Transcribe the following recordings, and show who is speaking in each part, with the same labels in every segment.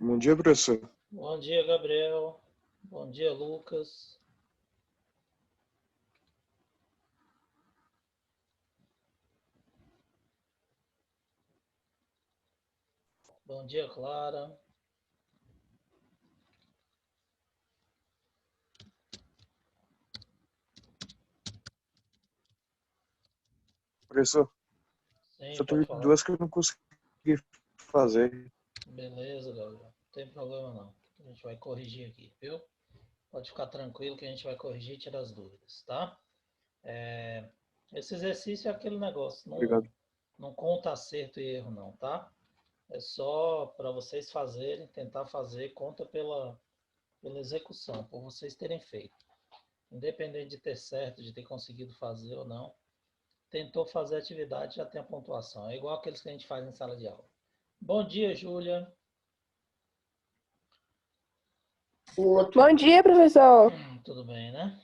Speaker 1: Bom dia, professor.
Speaker 2: Bom dia, Gabriel. Bom dia, Lucas. Bom dia, Clara.
Speaker 1: Professor,
Speaker 2: Sim,
Speaker 1: só
Speaker 2: pode
Speaker 1: teve
Speaker 2: falar.
Speaker 1: duas que eu não consegui fazer.
Speaker 2: Beleza, Gabriel. Não tem problema não. A gente vai corrigir aqui, viu? Pode ficar tranquilo que a gente vai corrigir e tirar as dúvidas, tá? Esse exercício é aquele negócio,
Speaker 1: Obrigado.
Speaker 2: não conta acerto e erro não, tá? É só para vocês fazerem, tentar fazer, conta pela execução, por vocês terem feito. Independente de ter certo, de ter conseguido fazer ou não, tentou fazer a atividade, já tem a pontuação. É igual aqueles que a gente faz em sala de aula. Bom dia, Júlia.
Speaker 3: Bom dia, professor.
Speaker 2: Tudo bem, né?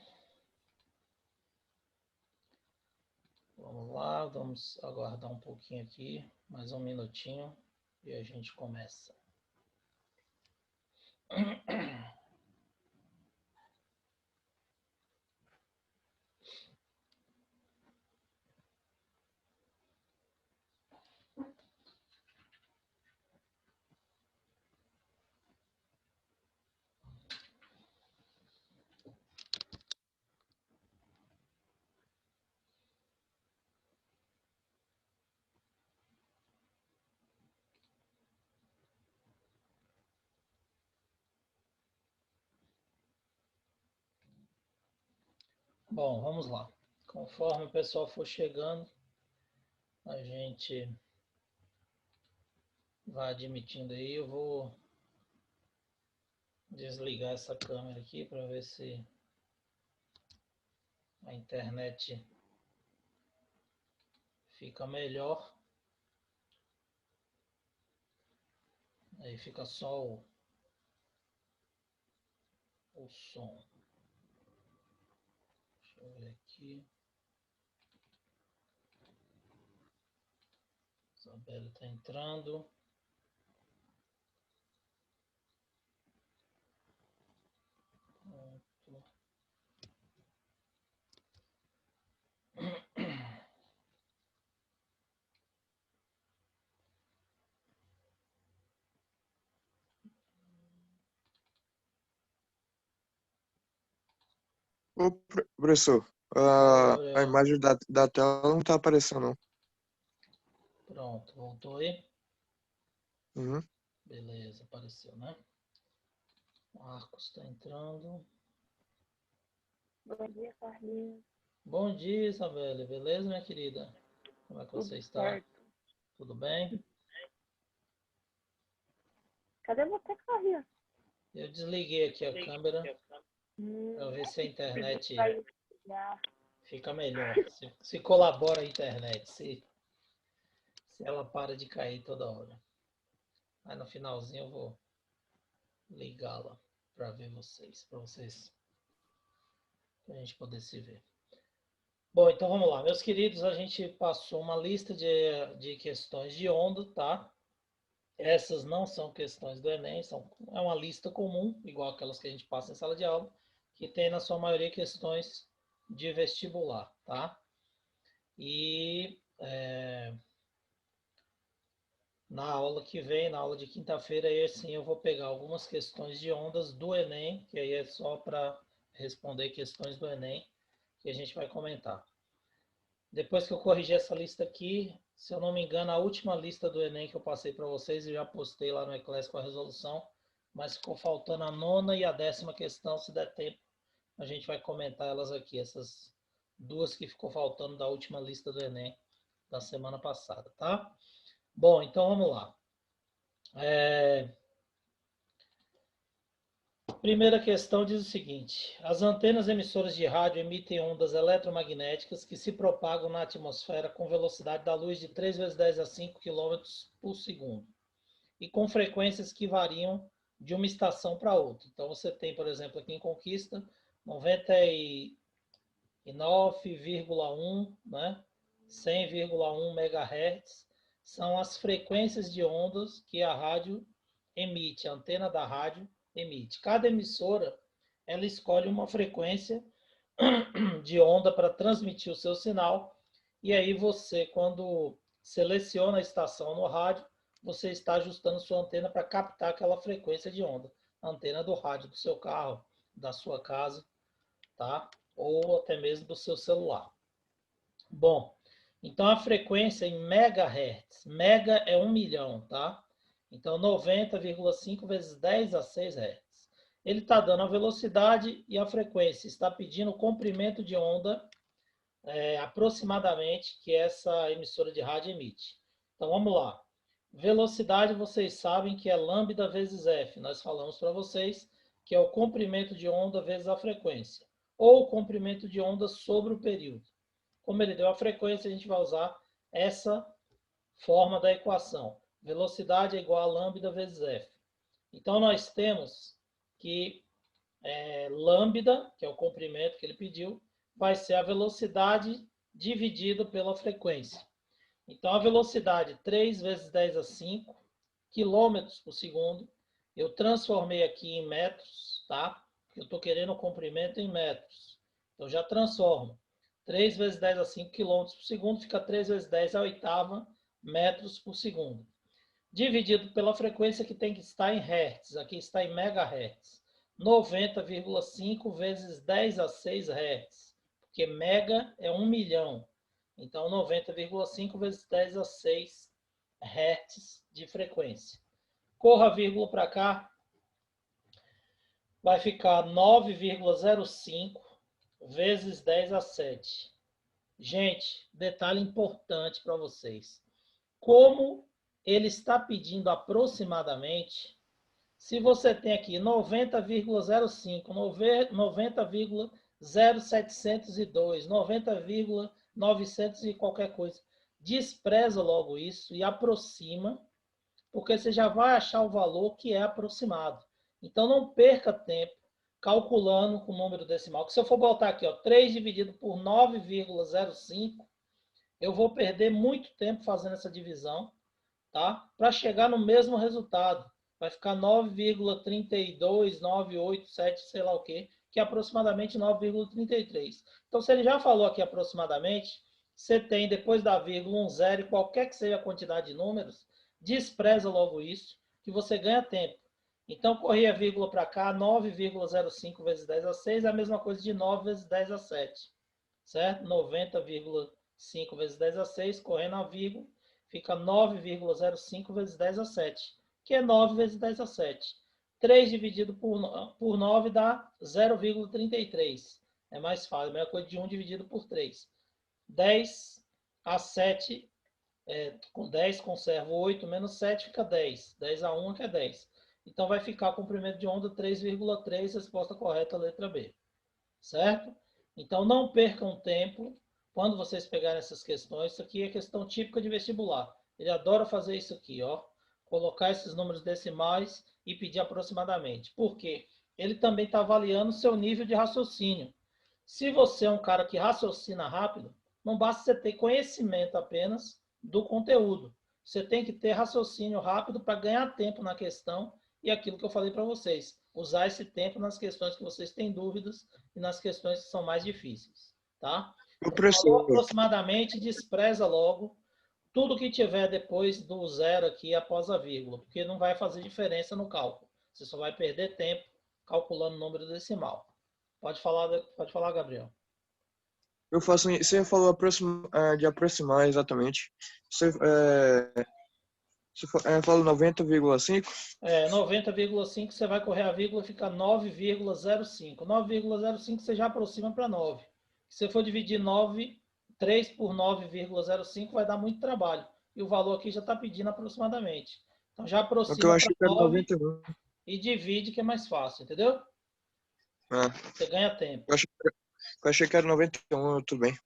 Speaker 2: Vamos lá, vamos aguardar um pouquinho aqui, mais um minutinho, e a gente começa. Bom, vamos lá. Conforme o pessoal for chegando, a gente vai admitindo aí. Eu vou desligar essa câmera aqui para ver se a internet fica melhor. Aí fica só o som. Deixa eu ver aqui. Isabela está entrando. Pronto.
Speaker 1: Ô, professor,
Speaker 2: Oi,
Speaker 1: a
Speaker 2: Gabriel.
Speaker 1: imagem da tela não está aparecendo, não.
Speaker 2: Pronto, voltou aí?
Speaker 1: Uhum.
Speaker 2: Beleza, apareceu, né? Marcos está entrando.
Speaker 3: Bom dia, Carlinhos.
Speaker 2: Bom dia, Isabela. Beleza, minha querida? Como é que você
Speaker 3: Tudo
Speaker 2: está?
Speaker 3: certo?
Speaker 2: Tudo bem?
Speaker 3: Cadê você, Carlinhos?
Speaker 2: Eu desliguei aqui a câmera para ver se a internet fica melhor. Se colabora a internet, se ela para de cair toda hora. Aí no finalzinho eu vou ligá-la para ver vocês, para a gente poder se ver. Bom, então vamos lá. Meus queridos, a gente passou uma lista de questões de onda, tá? Essas não são questões do Enem, é uma lista comum, igual aquelas que a gente passa em sala de aula, que tem na sua maioria questões de vestibular, tá? E na aula que vem, na aula de quinta-feira, aí sim eu vou pegar algumas questões de ondas do Enem, que aí é só para responder questões do Enem, que a gente vai comentar. Depois que eu corrigir essa lista aqui, se eu não me engano, a última lista do Enem que eu passei para vocês, eu já postei lá no Eclass com a resolução, mas ficou faltando a 9ª e a 10ª questão, se der tempo, a gente vai comentar elas aqui, essas duas que ficou faltando da última lista do Enem da semana passada, tá? Bom, então vamos lá. Primeira questão diz o seguinte: as antenas emissoras de rádio emitem ondas eletromagnéticas que se propagam na atmosfera com velocidade da luz de 3 vezes 10 a 5 km por segundo e com frequências que variam de uma estação para outra. Então você tem, por exemplo, aqui em Conquista, 99,1, né? 100,1 MHz são as frequências de ondas que a rádio emite, a antena da rádio emite. Cada emissora, ela escolhe uma frequência de onda para transmitir o seu sinal, e aí você, quando seleciona a estação no rádio, você está ajustando sua antena para captar aquela frequência de onda. A antena do rádio do seu carro, da sua casa, tá? Ou até mesmo do seu celular. Bom, então a frequência em megahertz, mega é 1 milhão, tá? Então 90,5 vezes 10 a 6 Hz. Ele está dando a velocidade e a frequência, está pedindo o comprimento de onda aproximadamente que essa emissora de rádio emite. Então vamos lá. Velocidade vocês sabem que é lambda vezes f. Nós falamos para vocês que é o comprimento de onda vezes a frequência, ou o comprimento de onda sobre o período. Como ele deu a frequência, a gente vai usar essa forma da equação. Velocidade é igual a lambda vezes f. Então, nós temos que lambda, que é o comprimento que ele pediu, vai ser a velocidade dividido pela frequência. Então, a velocidade 3 vezes 10 a 5 quilômetros por segundo. Eu transformei aqui em metros, tá? Eu estou querendo o comprimento em metros. Então, já transformo. 3 vezes 10 a 5 km por segundo, fica 3 vezes 10 a oitava metros por segundo. Dividido pela frequência que tem que estar em hertz, aqui está em megahertz. 90,5 vezes 10 a 6 hertz, porque mega é 1 milhão. Então, 90,5 vezes 10 a 6 hertz de frequência. Corra a vírgula para cá, vai ficar 9,05 vezes 10 a 7. Gente, detalhe importante para vocês. Como ele está pedindo aproximadamente, se você tem aqui 90,05, 90,0702, 90,900 e qualquer coisa, despreza logo isso e aproxima, porque você já vai achar o valor que é aproximado. Então, não perca tempo calculando com o número decimal. Que se eu for botar aqui, ó, 3 dividido por 9,05, eu vou perder muito tempo fazendo essa divisão, tá? Para chegar no mesmo resultado. Vai ficar 9,32987, sei lá o quê, que é aproximadamente 9,33. Então, se ele já falou aqui aproximadamente, você tem depois da vírgula um zero, qualquer que seja a quantidade de números, despreza logo isso, que você ganha tempo. Então, corri a vírgula para cá, 9,05 vezes 10 a 6 é a mesma coisa de 9 vezes 10 a 7, certo? 90,5 vezes 10 a 6, correndo a vírgula, fica 9,05 vezes 10 a 7, que é 9 vezes 10 a 7. 3 dividido por 9 dá 0,33. É mais fácil, a mesma coisa de 1 dividido por 3. 10 a 7, com 10 conservo 8, menos 7 fica 10. 10 a 1 que é 10. Então vai ficar comprimento de onda 3,3, resposta correta, letra B. Certo? Então não percam tempo quando vocês pegarem essas questões. Isso aqui é questão típica de vestibular. Ele adora fazer isso aqui, ó. Colocar esses números decimais e pedir aproximadamente. Por quê? Ele também está avaliando o seu nível de raciocínio. Se você é um cara que raciocina rápido, não basta você ter conhecimento apenas do conteúdo. Você tem que ter raciocínio rápido para ganhar tempo na questão e aquilo que eu falei para vocês. Usar esse tempo nas questões que vocês têm dúvidas e nas questões que são mais difíceis, tá? Então, falou aproximadamente, despreza logo tudo que tiver depois do zero aqui após a vírgula, porque não vai fazer diferença no cálculo. Você só vai perder tempo calculando o número decimal. Pode falar, Gabriel.
Speaker 1: Eu faço. Você falou de aproximar exatamente. Você falou 90,5?
Speaker 2: 90,5 você vai correr a vírgula, fica 9,05. 9,05 você já aproxima para 9. Se você for dividir 3 por 9,05 vai dar muito trabalho. E o valor aqui já está pedindo aproximadamente. Então já aproxima para 9 e divide, que é mais fácil, entendeu? Você ganha tempo.
Speaker 1: Eu achei que era 91, tudo bem.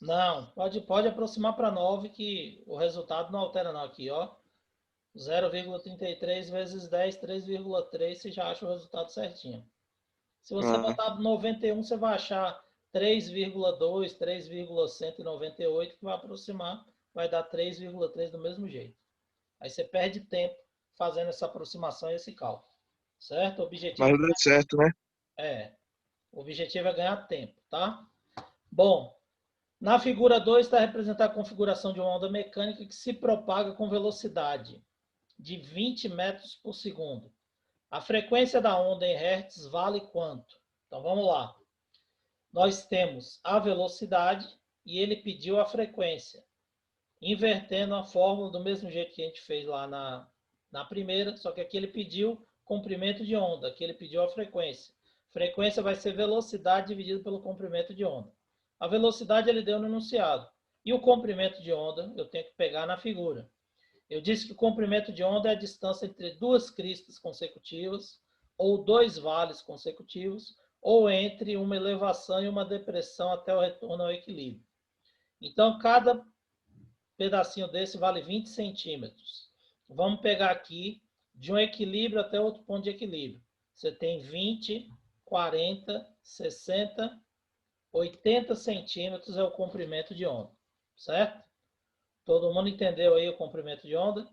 Speaker 2: Não, pode aproximar para 9 que o resultado não altera não aqui, ó. 0,33 vezes 10, 3,3, você já acha o resultado certinho. Se você botar 91, você vai achar 3,2, 3,198, que vai aproximar, vai dar 3,3 do mesmo jeito. Aí você perde tempo fazendo essa aproximação e esse cálculo. Certo? O objetivo
Speaker 1: Mas deu certo, né?
Speaker 2: o objetivo é ganhar tempo, tá? Bom, na figura 2 está representada a configuração de uma onda mecânica que se propaga com velocidade de 20 metros por segundo. A frequência da onda em hertz vale quanto? Então vamos lá. Nós temos a velocidade e ele pediu a frequência. Invertendo a fórmula do mesmo jeito que a gente fez lá na primeira, só que aqui ele pediu comprimento de onda, aqui ele pediu a frequência. Frequência vai ser velocidade dividido pelo comprimento de onda. A velocidade ele deu no enunciado. E o comprimento de onda eu tenho que pegar na figura. Eu disse que o comprimento de onda é a distância entre duas cristas consecutivas, ou dois vales consecutivos, ou entre uma elevação e uma depressão até o retorno ao equilíbrio. Então, cada pedacinho desse vale 20 centímetros. Vamos pegar aqui de um equilíbrio até outro ponto de equilíbrio. Você tem 20, 40, 60, 80 centímetros é o comprimento de onda, certo? Todo mundo entendeu aí o comprimento de onda?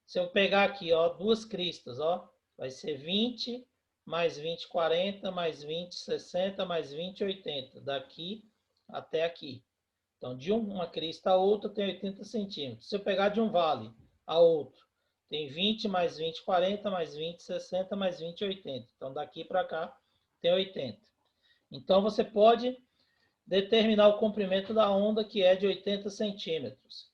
Speaker 2: Se eu pegar aqui, ó, duas cristas, ó, vai ser 20 mais 20, 40, mais 20, 60, mais 20, 80. Daqui até aqui. Então, de uma crista a outra tem 80 centímetros. Se eu pegar de um vale a outro, tem 20 mais 20, 40, mais 20, 60, mais 20, 80. Então, daqui para cá tem 80. Então, você pode determinar o comprimento da onda, que é de 80 centímetros.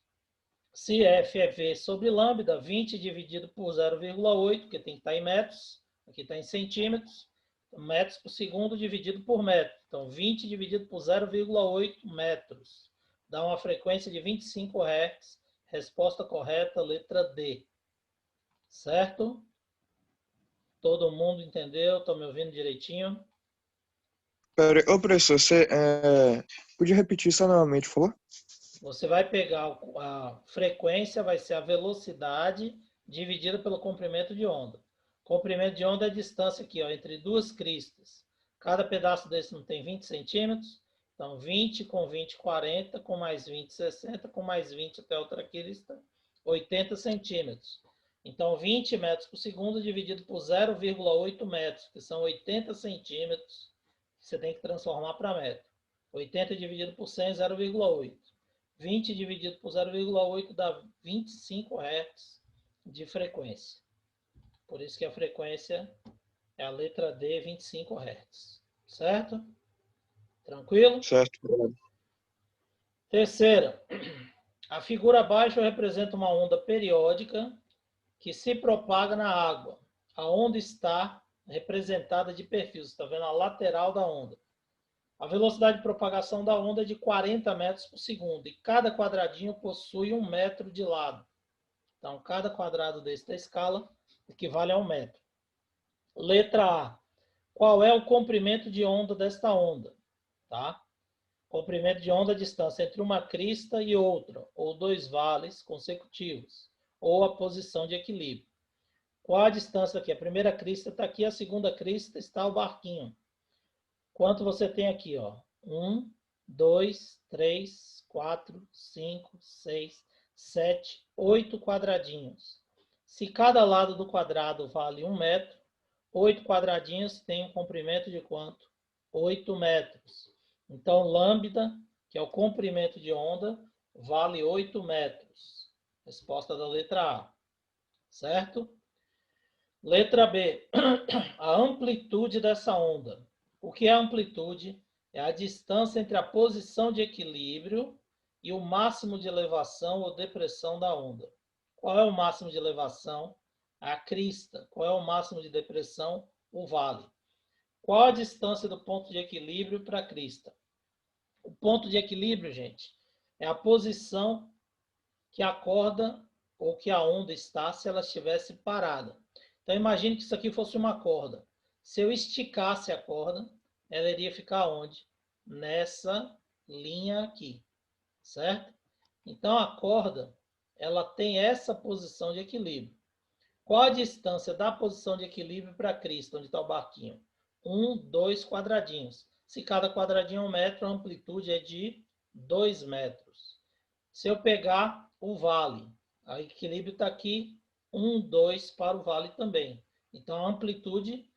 Speaker 2: Se F é V sobre lambda, 20 dividido por 0,8, porque tem que estar em metros, aqui está em centímetros, metros por segundo dividido por metro. Então, 20 dividido por 0,8 metros. Dá uma frequência de 25 Hz. Resposta correta, letra D. Certo? Todo mundo entendeu? Estão me ouvindo direitinho?
Speaker 1: Pera, ô professor, você podia repetir isso novamente, por favor?
Speaker 2: Você vai pegar a frequência, vai ser a velocidade dividida pelo comprimento de onda. Comprimento de onda é a distância aqui, ó, entre duas cristas. Cada pedaço desse não tem 20 centímetros. Então, 20 com 20, 40, com mais 20, 60, com mais 20 até a outra crista, 80 centímetros. Então, 20 metros por segundo dividido por 0,8 metros, que são 80 centímetros, você tem que transformar para metro. 80 dividido por 100, 0,8. 20 dividido por 0,8 dá 25 Hz de frequência. Por isso que a frequência é a letra D, 25 Hz. Certo? Tranquilo?
Speaker 1: Certo.
Speaker 2: Terceira, a figura abaixo representa uma onda periódica que se propaga na água. A onda está representada de perfil. Você está vendo a lateral da onda. A velocidade de propagação da onda é de 40 metros por segundo e cada quadradinho possui 1 metro de lado. Então, cada quadrado desse da escala equivale a 1 metro. Letra A. Qual é o comprimento de onda desta onda? Tá? Comprimento de onda é a distância entre uma crista e outra, ou dois vales consecutivos, ou a posição de equilíbrio. Qual a distância aqui? A primeira crista está aqui, a segunda crista está o barquinho. Quanto você tem aqui, ó? 1, 2, 3, 4, 5, 6, 7, 8 quadradinhos. Se cada lado do quadrado vale 1 metro, 8 quadradinhos têm um comprimento de quanto? 8 metros. Então, lambda, que é o comprimento de onda, vale 8 metros. Resposta da letra A. Certo? Letra B. A amplitude dessa onda. O que é amplitude? É a distância entre a posição de equilíbrio e o máximo de elevação ou depressão da onda. Qual é o máximo de elevação? A crista. Qual é o máximo de depressão? O vale. Qual a distância do ponto de equilíbrio para a crista? O ponto de equilíbrio, gente, é a posição que a corda ou que a onda está se ela estivesse parada. Então, imagine que isso aqui fosse uma corda. Se eu esticasse a corda, ela iria ficar onde? Nessa linha aqui, certo? Então, a corda, ela tem essa posição de equilíbrio. Qual a distância da posição de equilíbrio para a crista, onde está o barquinho? 1, 2 quadradinhos. Se cada quadradinho é 1 metro, a amplitude é de 2 metros. Se eu pegar o vale, o equilíbrio está aqui, 1, 2 para o vale também. Então, a amplitude,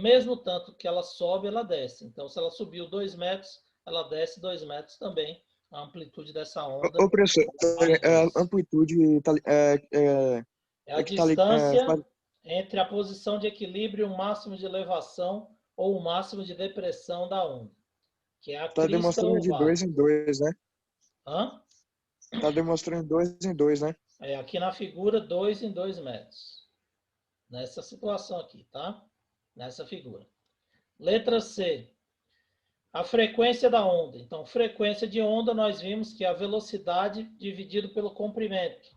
Speaker 2: mesmo tanto que ela sobe, ela desce. Então, se ela subiu 2 metros, ela desce 2 metros também. A amplitude dessa onda.
Speaker 1: Ô, professor,
Speaker 2: vale
Speaker 1: a amplitude
Speaker 2: é a
Speaker 1: que tá
Speaker 2: distância entre a posição de equilíbrio e o máximo de elevação ou o máximo de depressão da onda, que é a
Speaker 1: tá
Speaker 2: crista
Speaker 1: demonstrando
Speaker 2: ou
Speaker 1: de
Speaker 2: vale.
Speaker 1: 2 em 2, né?
Speaker 2: Hã?
Speaker 1: Tá demonstrando de 2 em 2, né?
Speaker 2: É aqui na figura 2 em 2 metros. Nessa situação aqui, tá? Nessa figura. Letra C. A frequência da onda. Então, frequência de onda, nós vimos que é a velocidade dividido pelo comprimento.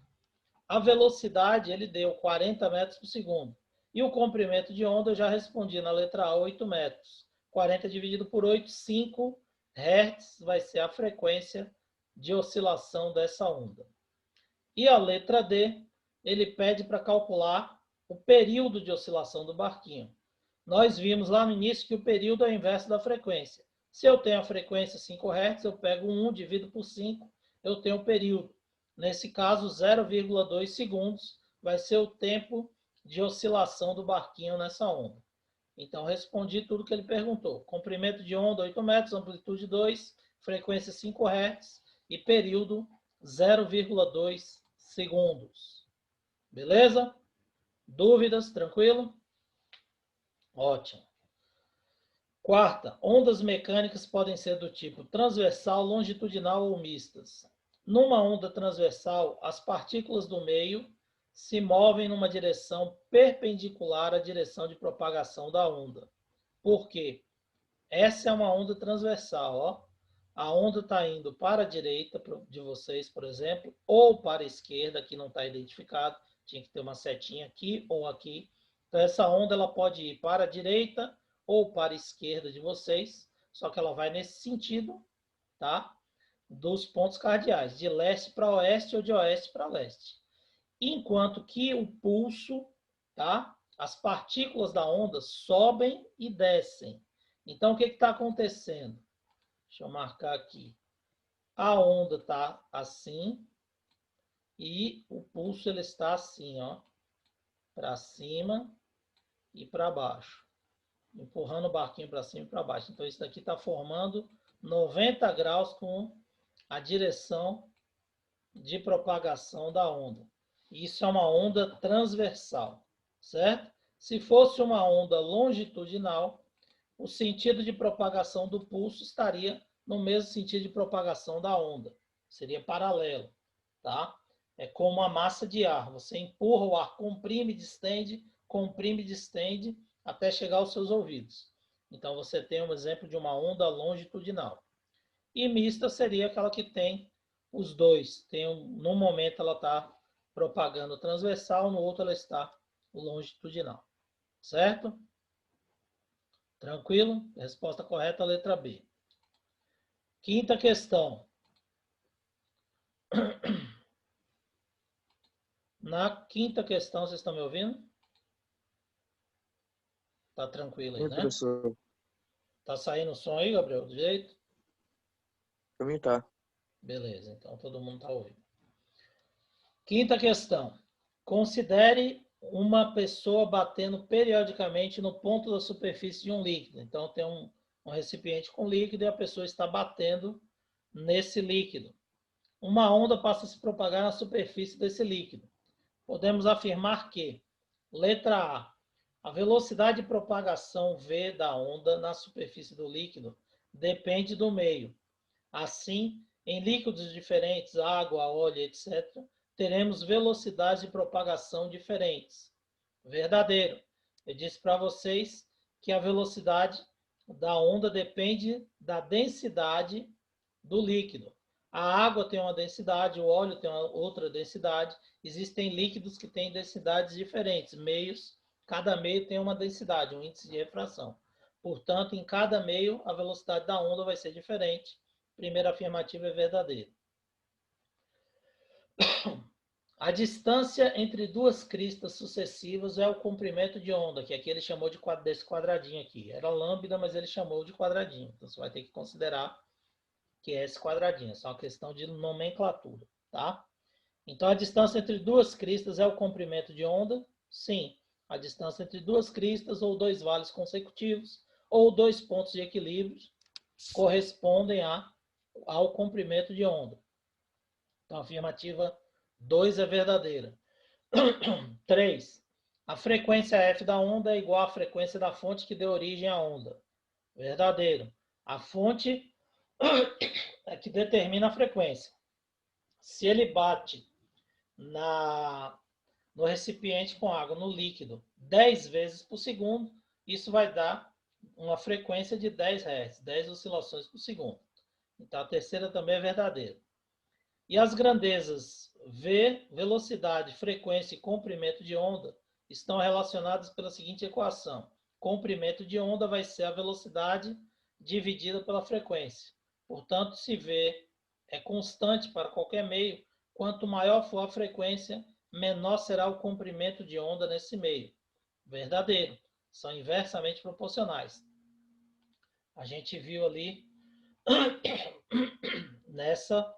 Speaker 2: A velocidade, ele deu 40 metros por segundo. E o comprimento de onda, eu já respondi na letra A, 8 metros. 40 dividido por 8, 5 Hz vai ser a frequência de oscilação dessa onda. E a letra D, ele pede para calcular o período de oscilação do barquinho. Nós vimos lá no início que o período é o inverso da frequência. Se eu tenho a frequência 5 Hz, eu pego 1, divido por 5, eu tenho o período. Nesse caso, 0,2 segundos vai ser o tempo de oscilação do barquinho nessa onda. Então, respondi tudo que ele perguntou. Comprimento de onda, 8 metros, amplitude 2, frequência 5 Hz e período 0,2 segundos. Beleza? Dúvidas? Tranquilo? Ótimo. Quarta, ondas mecânicas podem ser do tipo transversal, longitudinal ou mistas. Numa onda transversal, as partículas do meio se movem numa direção perpendicular à direção de propagação da onda. Por quê? Essa é uma onda transversal, ó. A onda está indo para a direita de vocês, por exemplo, ou para a esquerda, que não está identificado. Tinha que ter uma setinha aqui ou aqui. Então, essa onda ela pode ir para a direita ou para a esquerda de vocês, só que ela vai nesse sentido, tá? Dos pontos cardeais, de leste para oeste ou de oeste para leste. Enquanto que o pulso, tá? As partículas da onda sobem e descem. Então, o que está acontecendo? Deixa eu marcar aqui. A onda está assim e o pulso ele está assim, ó, para cima e para baixo, empurrando o barquinho para cima e para baixo. Então, isso daqui está formando 90 graus com a direção de propagação da onda. Isso é uma onda transversal, certo? Se fosse uma onda longitudinal, o sentido de propagação do pulso estaria no mesmo sentido de propagação da onda. Seria paralelo, tá? É como a massa de ar. Você empurra o ar, comprime, distende, até chegar aos seus ouvidos. Então, você tem um exemplo de uma onda longitudinal. E mista seria aquela que tem os dois. No momento ela está propagando transversal, no outro ela está longitudinal. Certo? Tranquilo? Resposta correta, letra B. Quinta questão. Na quinta questão, vocês estão me ouvindo? Tá tranquilo aí,
Speaker 1: Sim,
Speaker 2: né?
Speaker 1: professor.
Speaker 2: Tá saindo o som aí, Gabriel, do jeito?
Speaker 1: Pra mim tá.
Speaker 2: Beleza, então todo mundo tá ouvindo. Quinta questão. Considere uma pessoa batendo periodicamente no ponto da superfície de um líquido. Então, tem um recipiente com líquido e a pessoa está batendo nesse líquido. Uma onda passa a se propagar na superfície desse líquido. Podemos afirmar que, letra A velocidade de propagação V da onda na superfície do líquido depende do meio. Assim, em líquidos diferentes, água, óleo, etc., teremos velocidades de propagação diferentes. Verdadeiro. Eu disse para vocês que a velocidade da onda depende da densidade do líquido. A água tem uma densidade, o óleo tem uma outra densidade. Existem líquidos que têm densidades diferentes, meios, cada meio tem uma densidade, um índice de refração. Portanto, em cada meio, a velocidade da onda vai ser diferente. Primeira afirmativa é verdadeira. A distância entre duas cristas sucessivas é o comprimento de onda, que aqui ele chamou desse quadradinho aqui. Era lambda, mas ele chamou de quadradinho. Então, você vai ter que considerar que é esse quadradinho. É só uma questão de nomenclatura, tá? Então, a distância entre duas cristas é o comprimento de onda? Sim. A distância entre duas cristas ou dois vales consecutivos ou dois pontos de equilíbrio correspondem ao comprimento de onda. Então, a afirmativa 2 é verdadeira. 3. A frequência F da onda é igual à frequência da fonte que deu origem à onda. Verdadeiro. A fonte é que determina a frequência. Se ele bate no recipiente com água, no líquido, 10 vezes por segundo, isso vai dar uma frequência de 10 Hz, 10 oscilações por segundo. Então, a terceira também é verdadeira. E as grandezas V, velocidade, frequência e comprimento de onda estão relacionadas pela seguinte equação. Comprimento de onda vai ser a velocidade dividida pela frequência. Portanto, se V é constante para qualquer meio, quanto maior for a frequência, menor será o comprimento de onda nesse meio. Verdadeiro. São inversamente proporcionais. A gente viu ali nessa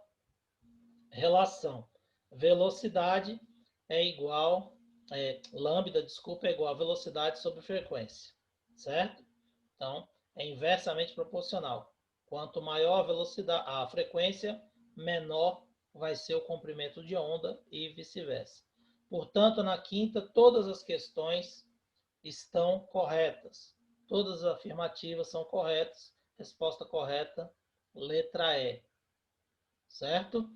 Speaker 2: relação. Velocidade é igual, lambda, desculpa, é igual a velocidade sobre frequência, certo? Então, é inversamente proporcional. Quanto maior a velocidade, a frequência, menor vai ser o comprimento de onda e vice-versa. Portanto, na quinta, todas as questões estão corretas. Todas as afirmativas são corretas. Resposta correta, letra E. Certo?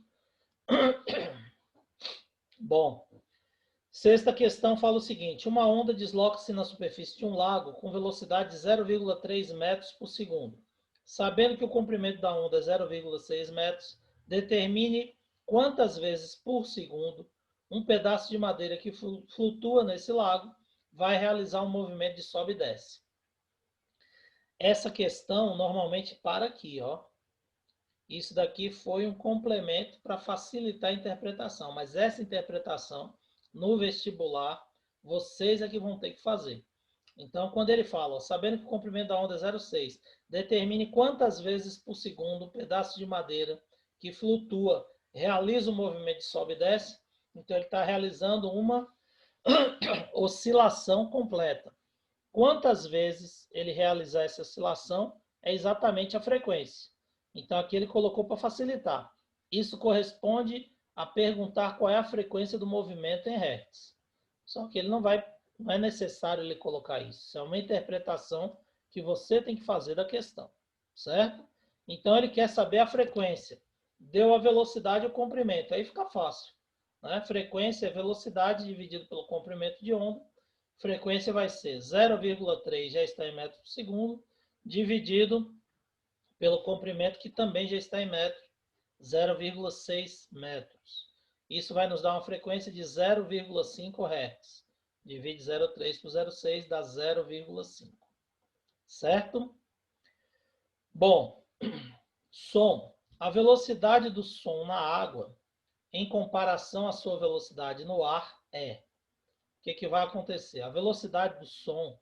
Speaker 2: Bom, sexta questão fala o seguinte. Uma onda desloca-se na superfície de um lago com velocidade de 0,3 metros por segundo. Sabendo que o comprimento da onda é 0,6 metros, determine quantas vezes por segundo um pedaço de madeira que flutua nesse lago vai realizar um movimento de sobe e desce. Essa questão normalmente para aqui, ó. Isso daqui foi um complemento para facilitar a interpretação, mas essa interpretação no vestibular vocês é que vão ter que fazer. Então, quando ele fala, ó, sabendo que o comprimento da onda é 0,6, determine quantas vezes por segundo um pedaço de madeira que flutua realiza o movimento de sobe e desce. Então, ele está realizando uma oscilação completa. Quantas vezes ele realizar essa oscilação é exatamente a frequência. Então, aqui ele colocou para facilitar. Isso corresponde a perguntar qual é a frequência do movimento em Hertz. Só que ele não é necessário ele colocar isso. Isso é uma interpretação que você tem que fazer da questão, certo? Então, ele quer saber a frequência. Deu a velocidade e o comprimento. Aí fica fácil, né? Frequência é velocidade dividido pelo comprimento de onda. Frequência vai ser 0,3, já está em metros por segundo, dividido pelo comprimento, que também já está em metros, 0,6 metros. Isso vai nos dar uma frequência de 0,5 Hz. Divide 0,3 por 0,6, dá 0,5. Certo? Bom, som. A velocidade do som na água, em comparação à sua velocidade no ar, é... O que vai acontecer? A velocidade do som,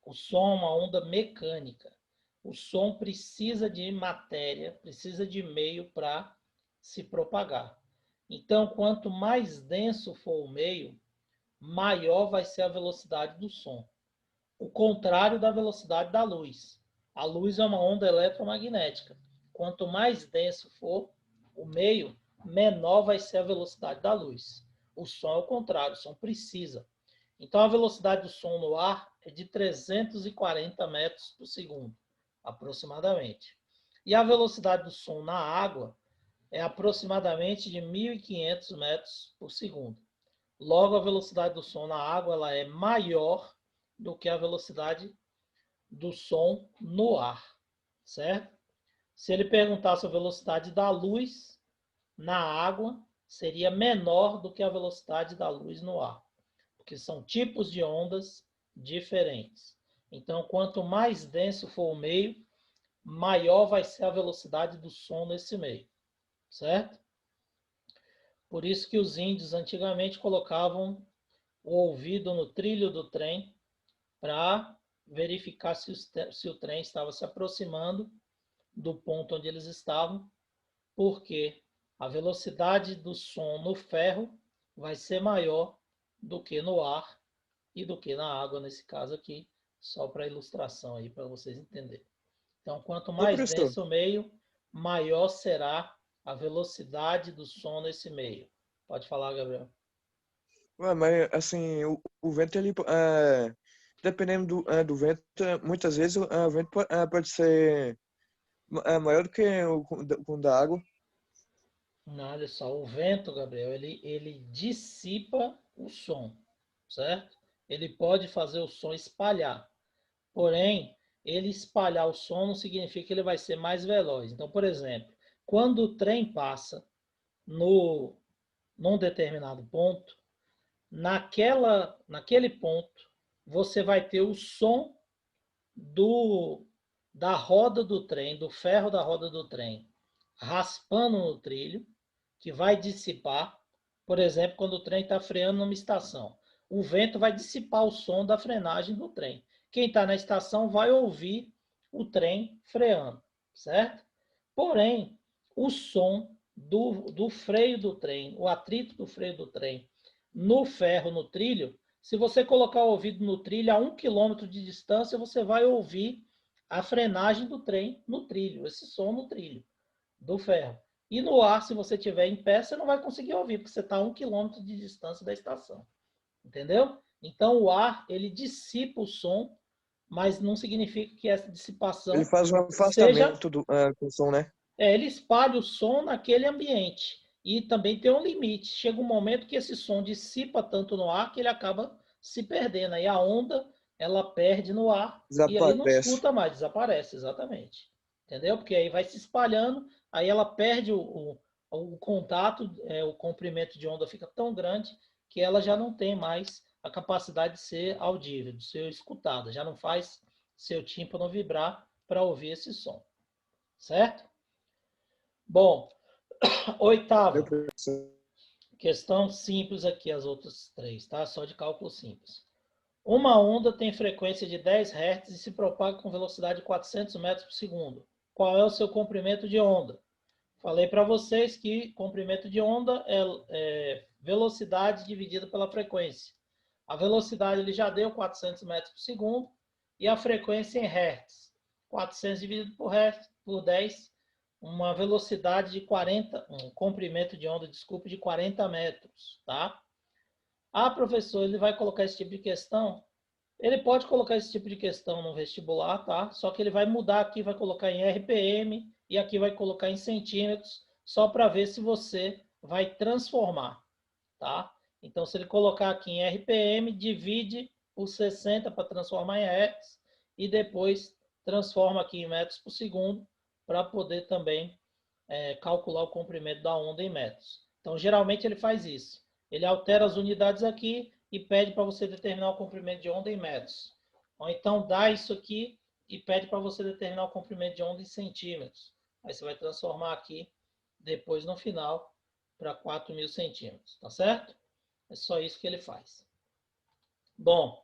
Speaker 2: o som é uma onda mecânica. O som precisa de matéria, precisa de meio para se propagar. Então, quanto mais denso for o meio, maior vai ser a velocidade do som. O contrário da velocidade da luz. A luz é uma onda eletromagnética. Quanto mais denso for o meio, menor vai ser a velocidade da luz. O som é o contrário, o som precisa. Então, a velocidade do som no ar é de 340 metros por segundo, aproximadamente. E a velocidade do som na água é aproximadamente de 1.500 metros por segundo. Logo, a velocidade do som na água ela é maior do que a velocidade do som no ar, certo? Se ele perguntasse a velocidade da luz na água, seria menor do que a velocidade da luz no ar, porque são tipos de ondas diferentes. Então, quanto mais denso for o meio, maior vai ser a velocidade do som nesse meio, certo? Por isso que os índios antigamente colocavam o ouvido no trilho do trem para verificar se o trem estava se aproximando do ponto onde eles estavam, porque a velocidade do som no ferro vai ser maior do que no ar e do que na água, nesse caso aqui, só para ilustração aí, para vocês entenderem. Então, quanto
Speaker 1: Ô,
Speaker 2: mais
Speaker 1: professor,
Speaker 2: denso o meio, maior será a velocidade do som nesse meio. Pode falar, Gabriel.
Speaker 1: ué, mas assim, o vento, ele, dependendo do vento, muitas vezes o vento pode ser maior do que o da água.
Speaker 2: Nada, só o vento, Gabriel, ele dissipa o som, certo? Ele pode fazer o som espalhar. Porém, ele espalhar o som não significa que ele vai ser mais veloz. Então, por exemplo, quando o trem passa num determinado ponto, naquele ponto, você vai ter o som da roda do trem, do ferro da roda do trem, raspando no trilho, que vai dissipar. Por exemplo, quando o trem está freando numa estação, o vento vai dissipar o som da frenagem do trem. Quem está na estação vai ouvir o trem freando, certo? Porém, o som do freio do trem, o atrito do freio do trem no ferro, no trilho, se você colocar o ouvido no trilho a 1 quilômetro de distância, você vai ouvir a frenagem do trem no trilho, esse som no trilho do ferro. E no ar, se você estiver em pé, você não vai conseguir ouvir, porque você está a 1 quilômetro de distância da estação. Entendeu? Então, o ar, ele dissipa o som, mas não significa que essa
Speaker 1: Ele
Speaker 2: dissipação
Speaker 1: faz um
Speaker 2: seja...
Speaker 1: afastamento com o som, né?
Speaker 2: ele espalha o som naquele ambiente. E também tem um limite. Chega um momento que esse som dissipa tanto no ar que ele acaba se perdendo. Aí a onda, ela perde no ar e aí não
Speaker 1: Desaparece.
Speaker 2: escuta mais, desaparece, exatamente. Entendeu? Porque aí vai se espalhando, aí ela perde o contato, o comprimento de onda fica tão grande que ela já não tem mais a capacidade de ser audível, de ser escutada. Já não faz seu tímpano vibrar para ouvir esse som. Certo? Bom,
Speaker 1: Meu
Speaker 2: oitava,
Speaker 1: professor.
Speaker 2: questão simples aqui, as outras três, tá? Só de cálculo simples. Uma onda tem frequência de 10 Hz e se propaga com velocidade de 400 metros por segundo. Qual é o seu comprimento de onda? Falei para vocês que comprimento de onda é velocidade dividida pela frequência. A velocidade ele já deu 400 metros por segundo e a frequência em Hz. 400 dividido por 10, uma velocidade de 40, um comprimento de onda, desculpe, de 40 metros, tá? Ah, professor, ele vai colocar esse tipo de questão? Ele pode colocar esse tipo de questão no vestibular, tá? Só que ele vai mudar aqui, vai colocar em RPM e aqui vai colocar em centímetros, só para ver se você vai transformar, tá? Então, se ele colocar aqui em RPM, divide por 60 para transformar em Hertz e depois transforma aqui em metros por segundo para poder também calcular o comprimento da onda em metros. Então, geralmente ele faz isso. Ele altera as unidades aqui e pede para você determinar o comprimento de onda em metros. Ou então dá isso aqui e pede para você determinar o comprimento de onda em centímetros. Aí você vai transformar aqui depois no final para 4.000 centímetros, tá certo? É só isso que ele faz. Bom,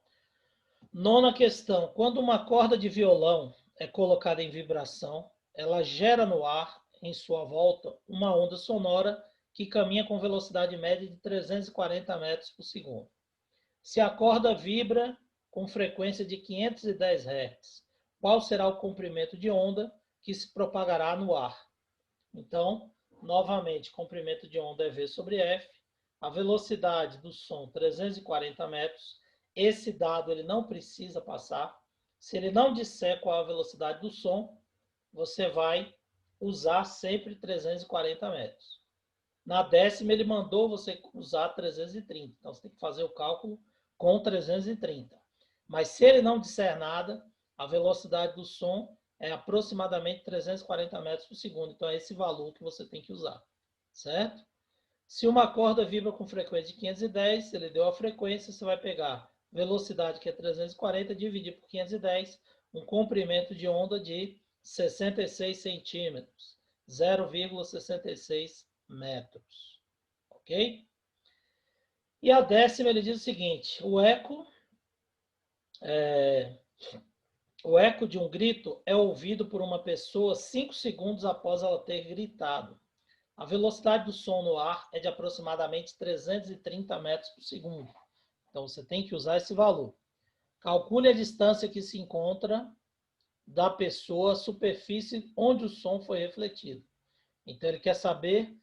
Speaker 2: nona questão. Quando uma corda de violão é colocada em vibração, ela gera no ar, em sua volta, uma onda sonora que caminha com velocidade média de 340 metros por segundo. Se a corda vibra com frequência de 510 Hz, qual será o comprimento de onda que se propagará no ar? Então, novamente, comprimento de onda é V sobre F, a velocidade do som 340 metros. Esse dado ele não precisa passar. Se ele não disser qual a velocidade do som, você vai usar sempre 340 metros. Na décima, ele mandou você usar 330. Então, você tem que fazer o cálculo com 330. Mas se ele não disser nada, a velocidade do som é aproximadamente 340 metros por segundo. Então, é esse valor que você tem que usar. Certo? Se uma corda vibra com frequência de 510, ele deu a frequência, você vai pegar velocidade, que é 340, dividir por 510, um comprimento de onda de 66 centímetros, 0,66 metros. Ok? E a décima, ele diz o seguinte, o eco de um grito é ouvido por uma pessoa 5 segundos após ela ter gritado. A velocidade do som no ar é de aproximadamente 330 metros por segundo. Então, você tem que usar esse valor. Calcule a distância que se encontra da pessoa à superfície onde o som foi refletido. Então, ele quer saber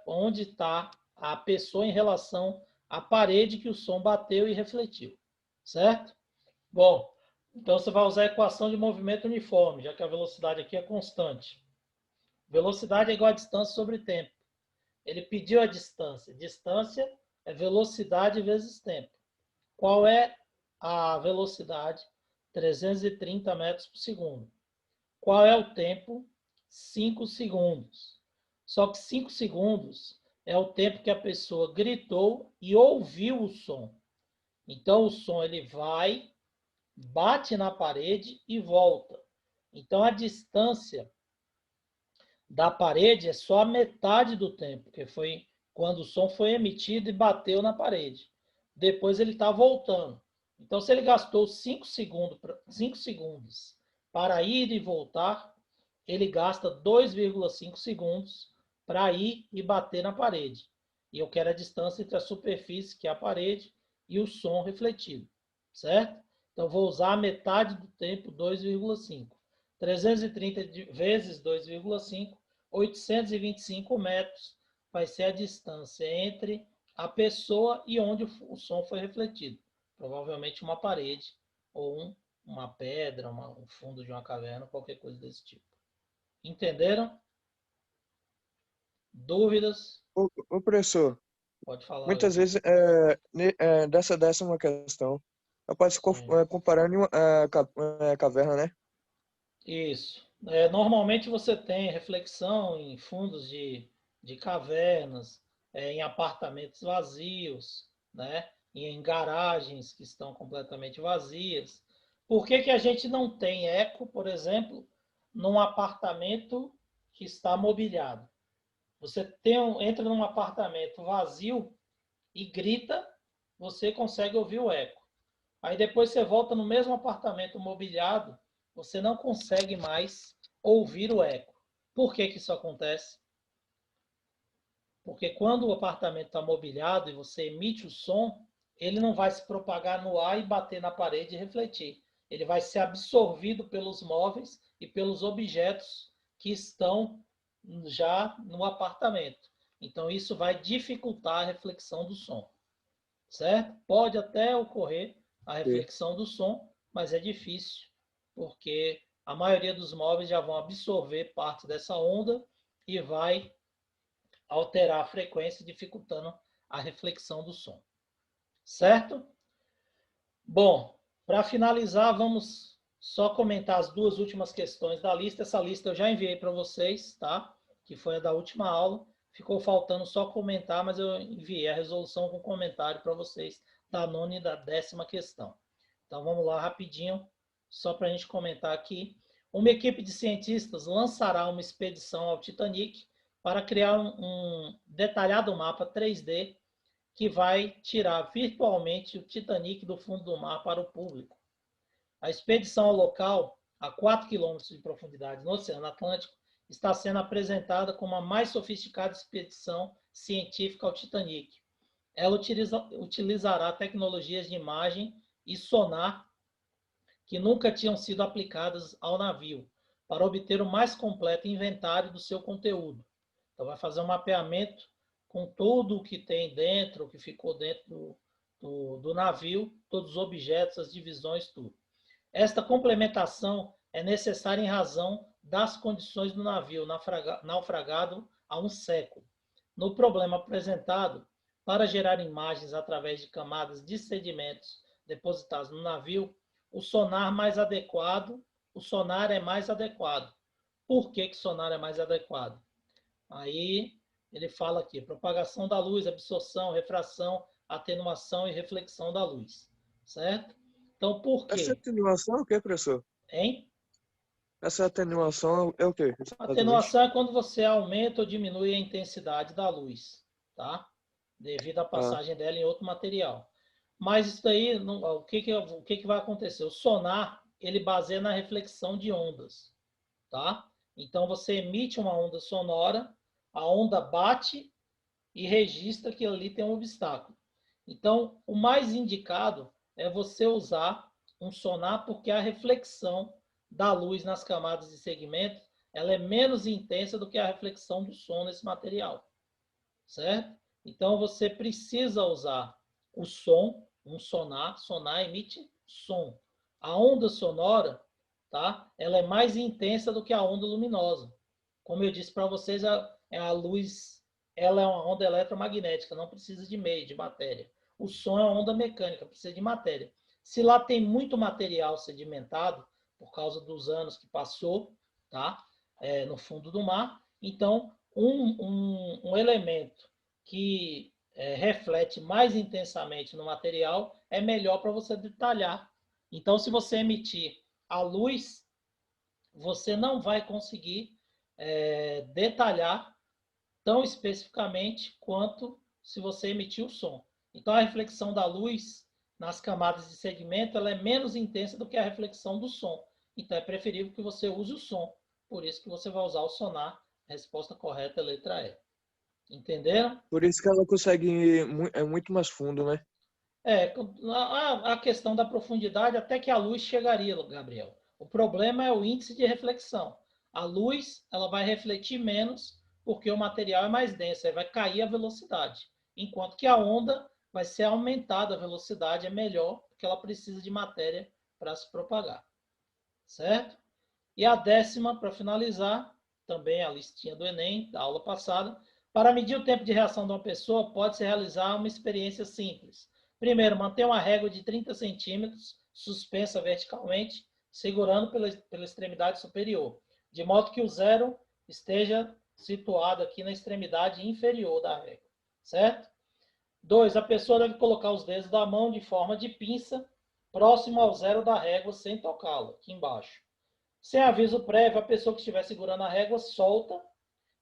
Speaker 2: onde está a pessoa em relação à parede que o som bateu e refletiu. Certo? Bom, então você vai usar a equação de movimento uniforme, já que a velocidade aqui é constante. Velocidade é igual a distância sobre tempo. Ele pediu a distância. Distância é velocidade vezes tempo. Qual é a velocidade? 330 metros por segundo. Qual é o tempo? 5 segundos. Só que 5 segundos é o tempo que a pessoa gritou e ouviu o som. Então, o som ele vai, bate na parede e volta. Então, a distância da parede é só a metade do tempo, que foi quando o som foi emitido e bateu na parede. Depois ele está voltando. Então, se ele gastou 5 segundos para ir e voltar, ele gasta 2,5 segundos para ir e bater na parede. E eu quero a distância entre a superfície, que é a parede, e o som refletido, certo? Então, vou usar a metade do tempo, 2,5. 330 vezes 2,5, 825 metros vai ser a distância entre a pessoa e onde o som foi refletido. Provavelmente uma parede ou uma pedra, um fundo de uma caverna, qualquer coisa desse tipo. Entenderam? Dúvidas?
Speaker 1: Ô, professor,
Speaker 2: Pode falar,
Speaker 1: muitas
Speaker 2: Levi.
Speaker 1: vezes dessa é uma questão. Eu posso
Speaker 2: Sim.
Speaker 1: comparar em uma caverna, né?
Speaker 2: Isso. Normalmente você tem reflexão em fundos de cavernas, em apartamentos vazios, né? E em garagens que estão completamente vazias. Por que que a gente não tem eco, por exemplo, num apartamento que está mobiliado? Você entra num apartamento vazio e grita, você consegue ouvir o eco. Aí depois você volta no mesmo apartamento mobiliado, você não consegue mais ouvir o eco. Por que que isso acontece? Porque quando o apartamento está mobiliado e você emite o som, ele não vai se propagar no ar e bater na parede e refletir. Ele vai ser absorvido pelos móveis e pelos objetos que estão já no apartamento. Então isso vai dificultar a reflexão do som, certo? Pode até ocorrer a
Speaker 1: Sim.
Speaker 2: reflexão do som, mas é difícil, porque a maioria dos móveis já vão absorver parte dessa onda e vai alterar a frequência, dificultando a reflexão do som. Certo? Bom, para finalizar, vamos só comentar as duas últimas questões da lista. Essa lista eu já enviei para vocês, tá? Que foi a da última aula. Ficou faltando só comentar, mas eu enviei a resolução com comentário para vocês da nona e da 10ª questão. Então vamos lá rapidinho, só para a gente comentar aqui. Uma equipe de cientistas lançará uma expedição ao Titanic para criar um detalhado mapa 3D que vai tirar virtualmente o Titanic do fundo do mar para o público. A expedição ao local, a 4 quilômetros de profundidade no Oceano Atlântico, está sendo apresentada como a mais sofisticada expedição científica ao Titanic. Ela utilizará tecnologias de imagem e sonar que nunca tinham sido aplicadas ao navio, para obter o mais completo inventário do seu conteúdo. Então, vai fazer um mapeamento com tudo o que tem dentro, o que ficou dentro do navio, todos os objetos, as divisões, tudo. Esta complementação é necessária em razão das condições do navio naufragado há um século. No problema apresentado, para gerar imagens através de camadas de sedimentos depositados no navio, o sonar é mais adequado. Por que que sonar é mais adequado? Aí ele fala aqui, propagação da luz, absorção, refração, atenuação e reflexão da luz, certo? Então, por
Speaker 1: Essa
Speaker 2: quê?
Speaker 1: atenuação é o que, professor?
Speaker 2: Hein?
Speaker 1: Essa atenuação é o que, exatamente?
Speaker 2: Atenuação é quando você aumenta ou diminui a intensidade da luz, tá? Devido à
Speaker 1: Ah,
Speaker 2: passagem dela em outro material. Mas isso daí, o que vai acontecer? O sonar, ele baseia na reflexão de ondas, tá? Então, você emite uma onda sonora, A onda bate e registra que ali tem um obstáculo. Então, o mais indicado é você usar um sonar, porque a reflexão da luz nas camadas de segmento ela é menos intensa do que a reflexão do som nesse material, certo? Então, você precisa usar o som, um sonar. Sonar emite som. A onda sonora, tá? Ela é mais intensa do que a onda luminosa. Como eu disse para vocês, a luz ela é uma onda eletromagnética, não precisa de meio, de matéria. O som é uma onda mecânica, precisa de matéria. Se lá tem muito material sedimentado, por causa dos anos que passou, tá? No fundo do mar, então um elemento que reflete mais intensamente no material é melhor para você detalhar. Então, se você emitir a luz, você não vai conseguir detalhar tão especificamente quanto se você emitir o som. Então, a reflexão da luz nas camadas de segmento ela é menos intensa do que a reflexão do som. Então, é preferível que você use o som. Por isso que você vai usar o sonar. A resposta correta é a letra E. Entenderam?
Speaker 1: Por isso que ela consegue ir muito mais fundo, né?
Speaker 2: A questão da profundidade até que a luz chegaria, Gabriel. O problema é o índice de reflexão. A luz ela vai refletir menos porque o material é mais denso, aí vai cair a velocidade. Enquanto que a onda vai ser aumentada a velocidade, é melhor, porque ela precisa de matéria para se propagar. Certo? E a 10ª, para finalizar, também a listinha do Enem, da aula passada. Para medir o tempo de reação de uma pessoa, pode-se realizar uma experiência simples. Primeiro, manter uma régua de 30 centímetros suspensa verticalmente, segurando pela extremidade superior, de modo que o zero esteja situado aqui na extremidade inferior da régua, certo? 2. A pessoa deve colocar os dedos da mão de forma de pinça, próximo ao zero da régua, sem tocá-lo, aqui embaixo. Sem aviso prévio, a pessoa que estiver segurando a régua solta,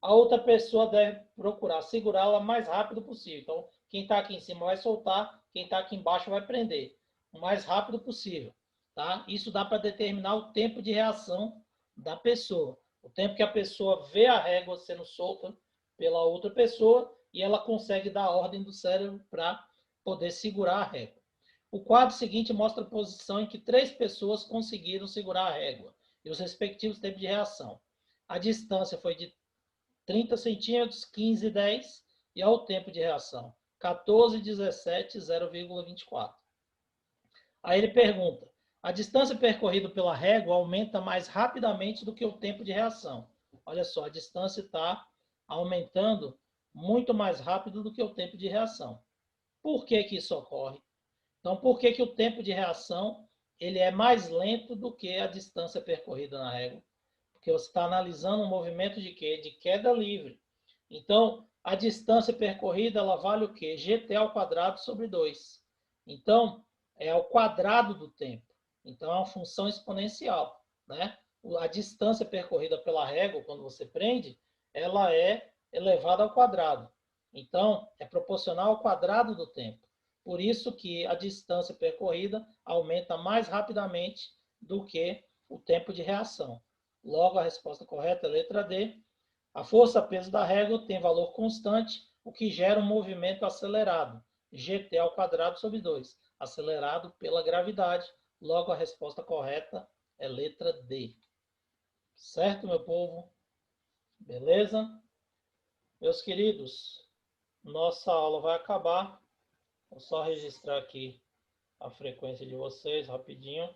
Speaker 2: a outra pessoa deve procurar segurá-la o mais rápido possível. Então, quem está aqui em cima vai soltar, quem está aqui embaixo vai prender, o mais rápido possível. Tá? Isso dá para determinar o tempo de reação da pessoa. O tempo que a pessoa vê a régua sendo solta pela outra pessoa e ela consegue dar a ordem do cérebro para poder segurar a régua. O quadro seguinte mostra a posição em que 3 pessoas conseguiram segurar a régua e os respectivos tempos de reação. A distância foi de 30 centímetros, 15 e 10, e ao tempo de reação, 14, 17, 0,24. Aí ele pergunta, a distância percorrida pela régua aumenta mais rapidamente do que o tempo de reação. Olha só, a distância está aumentando muito mais rápido do que o tempo de reação. Por que que isso ocorre? Então, por que que o tempo de reação ele é mais lento do que a distância percorrida na régua? Porque você está analisando um movimento de quê? De queda livre. Então, a distância percorrida, ela vale o quê? GT ao quadrado sobre 2. Então, é ao quadrado do tempo. Então, é uma função exponencial, né? A distância percorrida pela régua, quando você prende, ela é elevada ao quadrado. Então, é proporcional ao quadrado do tempo. Por isso que a distância percorrida aumenta mais rapidamente do que o tempo de reação. Logo, a resposta correta é a letra D. A força-peso da régua tem valor constante, o que gera um movimento acelerado, GT ao quadrado sobre 2, acelerado pela gravidade. Logo, a resposta correta é letra D. Certo, meu povo? Beleza? Meus queridos, nossa aula vai acabar. Vou só registrar aqui a frequência de vocês rapidinho.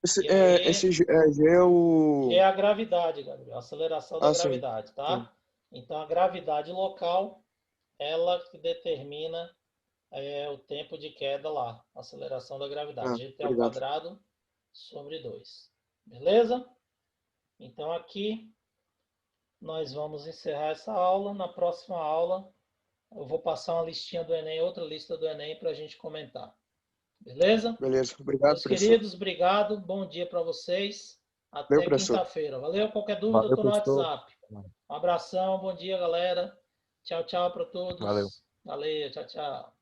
Speaker 1: Esse G é o...
Speaker 2: G é a gravidade, Gabriel, a aceleração da
Speaker 1: sim.
Speaker 2: gravidade, tá?
Speaker 1: Sim.
Speaker 2: Então, a gravidade local, ela que determina o tempo de queda lá, a aceleração da gravidade, GT ao quadrado sobre 2. Beleza? Então, aqui nós vamos encerrar essa aula. Na próxima aula, eu vou passar uma listinha do Enem, outra lista do Enem para a gente comentar. Beleza?
Speaker 1: Beleza. Obrigado,
Speaker 2: Meus
Speaker 1: professor.
Speaker 2: queridos, obrigado. Bom dia para vocês. Até quinta-feira. Valeu? Qualquer dúvida, estou no WhatsApp. Um abração, bom dia, galera. Tchau, tchau para todos.
Speaker 4: Valeu.
Speaker 2: Valeu, tchau, tchau.